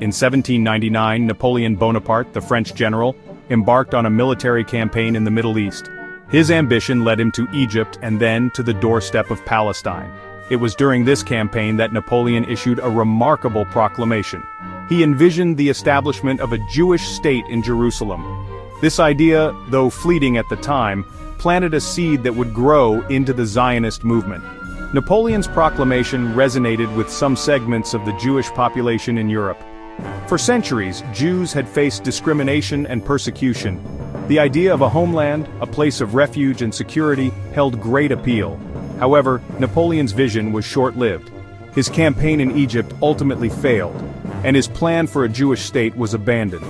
In 1799, Napoleon Bonaparte, the French general, embarked on a military campaign in the Middle East. His ambition led him to Egypt and then to the doorstep of Palestine. It was during this campaign that Napoleon issued a remarkable proclamation. He envisioned the establishment of a Jewish state in Jerusalem. This idea, though fleeting at the time, planted a seed that would grow into the Zionist movement. Napoleon's proclamation resonated with some segments of the Jewish population in Europe. For centuries, Jews had faced discrimination and persecution. The idea of a homeland, a place of refuge and security, held great appeal. However, Napoleon's vision was short-lived. His campaign in Egypt ultimately failed, and his plan for a Jewish state was abandoned.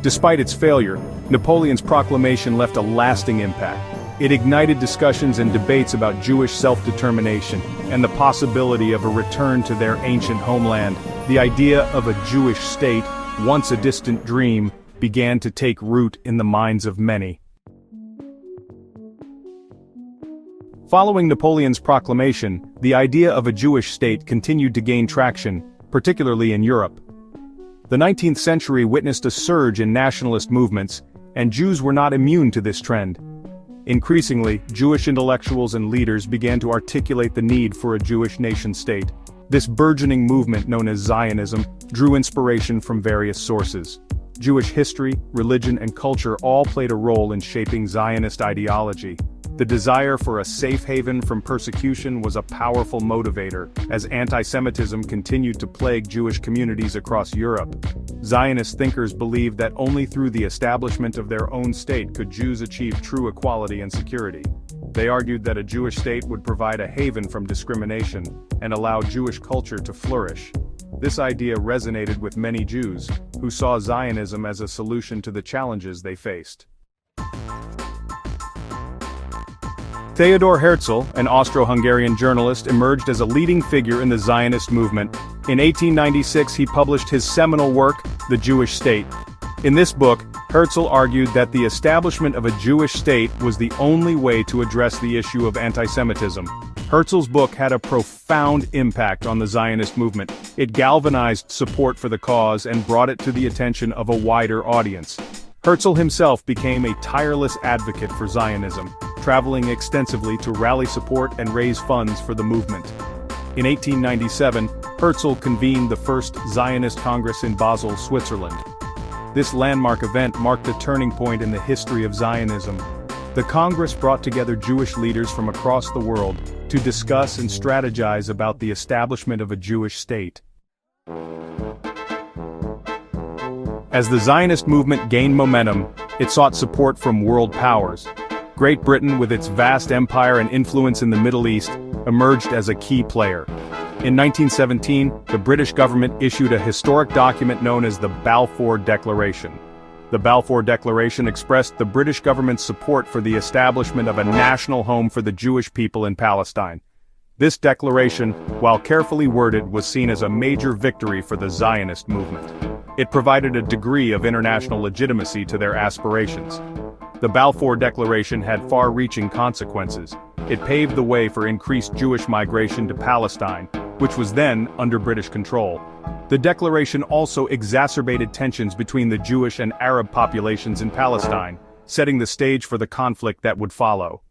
Despite its failure, Napoleon's proclamation left a lasting impact. It ignited discussions and debates about Jewish self-determination and the possibility of a return to their ancient homeland. The idea of a Jewish state, once a distant dream, began to take root in the minds of many. Following Napoleon's proclamation, the idea of a Jewish state continued to gain traction, particularly in Europe. The 19th century witnessed a surge in nationalist movements, and Jews were not immune to this trend. Increasingly, Jewish intellectuals and leaders began to articulate the need for a Jewish nation-state. This burgeoning movement, known as Zionism, drew inspiration from various sources. Jewish history, religion, and culture all played a role in shaping Zionist ideology. The desire for a safe haven from persecution was a powerful motivator, as anti-Semitism continued to plague Jewish communities across Europe. Zionist thinkers believed that only through the establishment of their own state could Jews achieve true equality and security. They argued that a Jewish state would provide a haven from discrimination and allow Jewish culture to flourish. This idea resonated with many Jews, who saw Zionism as a solution to the challenges they faced. Theodor Herzl, an Austro-Hungarian journalist, emerged as a leading figure in the Zionist movement. In 1896 he published his seminal work, The Jewish State. In this book, Herzl argued that the establishment of a Jewish state was the only way to address the issue of anti-Semitism. Herzl's book had a profound impact on the Zionist movement. It galvanized support for the cause and brought it to the attention of a wider audience. Herzl himself became a tireless advocate for Zionism, traveling extensively to rally support and raise funds for the movement. In 1897, Herzl convened the first Zionist Congress in Basel, Switzerland. This landmark event marked a turning point in the history of Zionism. The Congress brought together Jewish leaders from across the world to discuss and strategize about the establishment of a Jewish state. As the Zionist movement gained momentum, it sought support from world powers. Great Britain, with its vast empire and influence in the Middle East, emerged as a key player. In 1917, the British government issued a historic document known as the Balfour Declaration. The Balfour Declaration expressed the British government's support for the establishment of a national home for the Jewish people in Palestine. This declaration, while carefully worded, was seen as a major victory for the Zionist movement. It provided a degree of international legitimacy to their aspirations. The Balfour Declaration had far-reaching consequences. It paved the way for increased Jewish migration to Palestine, which was then under British control. The declaration also exacerbated tensions between the Jewish and Arab populations in Palestine, setting the stage for the conflict that would follow.